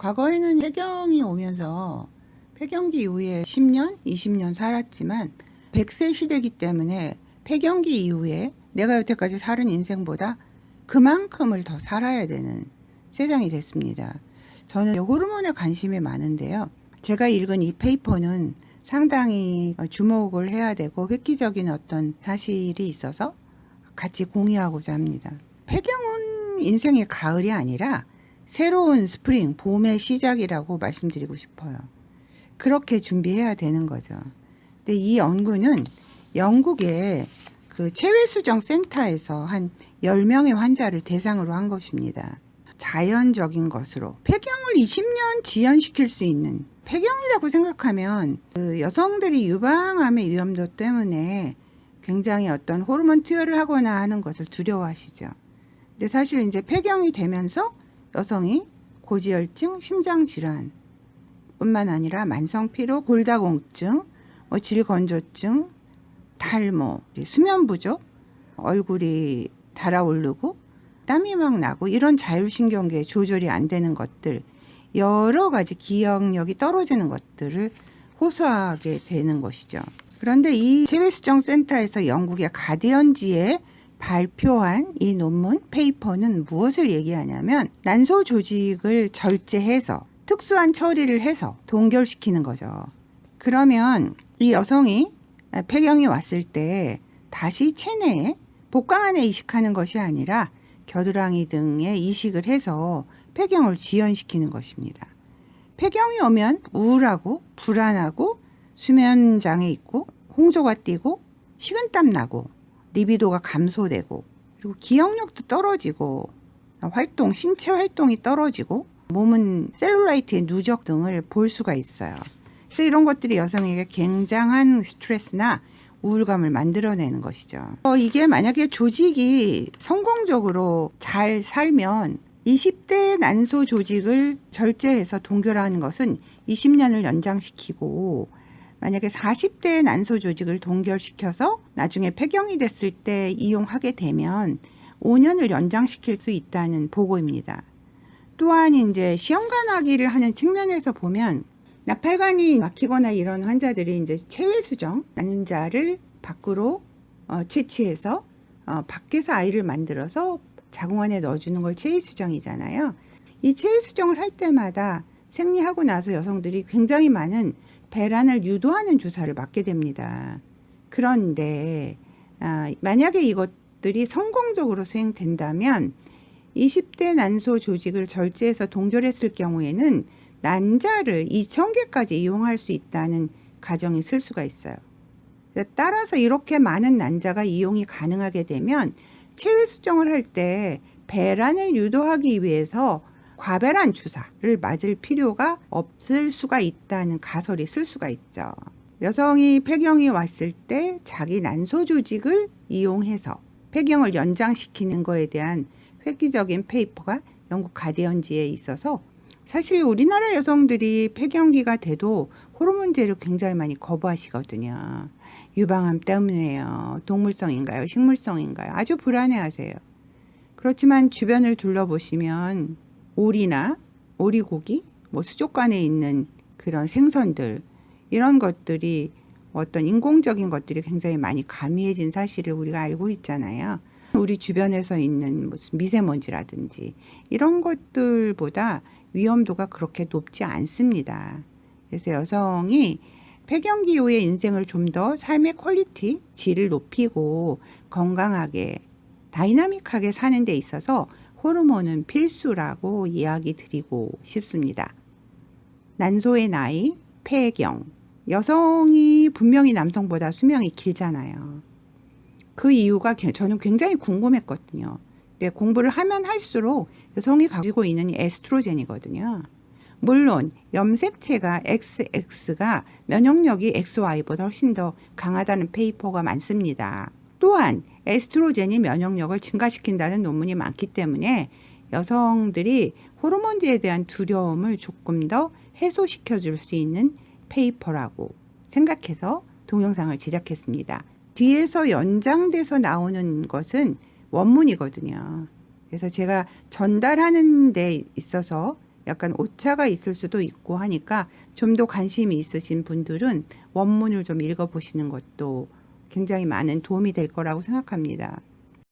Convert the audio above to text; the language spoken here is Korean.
과거에는 폐경이 오면서 폐경기 이후에 10년, 20년 살았지만 100세 시대이기 때문에 폐경기 이후에 내가 여태까지 살은 인생보다 그만큼을 더 살아야 되는 세상이 됐습니다. 저는 호르몬에 관심이 많은데요. 제가 읽은 이 페이퍼는 상당히 주목을 해야 되고 획기적인 어떤 사실이 있어서 같이 공유하고자 합니다. 폐경은 인생의 가을이 아니라 새로운 스프링, 봄의 시작이라고 말씀드리고 싶어요. 그렇게 준비해야 되는 거죠. 근데 이 연구는 영국의 그 체외수정 센터에서 한 10명의 환자를 대상으로 한 것입니다. 자연적인 것으로 폐경을 20년 지연시킬 수 있는, 폐경이라고 생각하면 그 여성들이 유방암의 위험도 때문에 굉장히 어떤 호르몬 투여를 하거나 하는 것을 두려워하시죠. 근데 사실 이제 폐경이 되면서 여성이 고지혈증, 심장질환 뿐만 아니라 만성피로, 골다공증, 질건조증, 탈모, 수면 부족, 얼굴이 달아오르고 땀이 막 나고 이런 자율신경계 조절이 안 되는 것들, 여러 가지 기억력이 떨어지는 것들을 호소하게 되는 것이죠. 그런데 이 체외수정센터에서 영국의 가디언지에 발표한 이 논문 페이퍼는 무엇을 얘기하냐면 난소 조직을 절제해서 특수한 처리를 해서 동결시키는 거죠. 그러면 이 여성이 폐경이 왔을 때 다시 체내에 복강안에 이식하는 것이 아니라 겨드랑이 등에 이식을 해서 폐경을 지연시키는 것입니다. 폐경이 오면 우울하고 불안하고 수면장애 있고 홍조가 띄고 식은땀 나고 리비도가 감소되고 그리고 기억력도 떨어지고 신체 활동이 떨어지고 몸은 셀룰라이트의 누적 등을 볼 수가 있어요. 그래서 이런 것들이 여성에게 굉장한 스트레스나 우울감을 만들어내는 것이죠. 이게 만약에 조직이 성공적으로 잘 살면 20대 난소 조직을 절제해서 동결하는 것은 20년을 연장시키고 만약에 40대 난소 조직을 동결시켜서 나중에 폐경이 됐을 때 이용하게 되면 5년을 연장시킬 수 있다는 보고입니다. 또한 이제 시험관하기를 하는 측면에서 보면 나팔관이 막히거나 이런 환자들이 이제 체외수정 난자를 밖으로 채취해서 밖에서 아이를 만들어서 자궁안에 넣어주는 걸 체외수정이잖아요. 이 체외수정을 할 때마다 생리하고 나서 여성들이 굉장히 많은 배란을 유도하는 주사를 맞게 됩니다. 그런데 만약에 이것들이 성공적으로 수행된다면 20대 난소 조직을 절제해서 동결했을 경우에는 난자를 2,000개까지 이용할 수 있다는 가정이 쓸 수가 있어요. 따라서 이렇게 많은 난자가 이용이 가능하게 되면 체외수정을 할 때 배란을 유도하기 위해서 과배란 주사를 맞을 필요가 없을 수가 있다는 가설이 쓸 수가 있죠. 여성이 폐경이 왔을 때 자기 난소 조직을 이용해서 폐경을 연장시키는 것에 대한 획기적인 페이퍼가 영국 가디언지에 있어서 사실 우리나라 여성들이 폐경기가 돼도 호르몬제를 굉장히 많이 거부하시거든요. 유방암 때문에요. 동물성인가요? 식물성인가요? 아주 불안해하세요. 그렇지만 주변을 둘러보시면 오리나 오리고기, 수족관에 있는 그런 생선들 이런 것들이 어떤 인공적인 것들이 굉장히 많이 가미해진 사실을 우리가 알고 있잖아요. 우리 주변에서 있는 무슨 미세먼지라든지 이런 것들보다 위험도가 그렇게 높지 않습니다. 그래서 여성이 폐경기 이후의 인생을 좀 더 삶의 퀄리티, 질을 높이고 건강하게 다이나믹하게 사는 데 있어서 호르몬은 필수라고 이야기 드리고 싶습니다. 난소의 나이, 폐경. 여성이 분명히 남성보다 수명이 길잖아요. 그 이유가 저는 굉장히 궁금했거든요. 근데 공부를 하면 할수록 여성이 가지고 있는 에스트로겐이거든요. 물론 염색체가 XX가 면역력이 XY보다 훨씬 더 강하다는 페이퍼가 많습니다. 또한 에스트로겐이 면역력을 증가시킨다는 논문이 많기 때문에 여성들이 호르몬제에 대한 두려움을 조금 더 해소시켜 줄 수 있는 페이퍼라고 생각해서 동영상을 제작했습니다. 뒤에서 연장돼서 나오는 것은 원문이거든요. 그래서 제가 전달하는 데 있어서 약간 오차가 있을 수도 있고 하니까 좀 더 관심이 있으신 분들은 원문을 좀 읽어보시는 것도 굉장히 많은 도움이 될 거라고 생각합니다.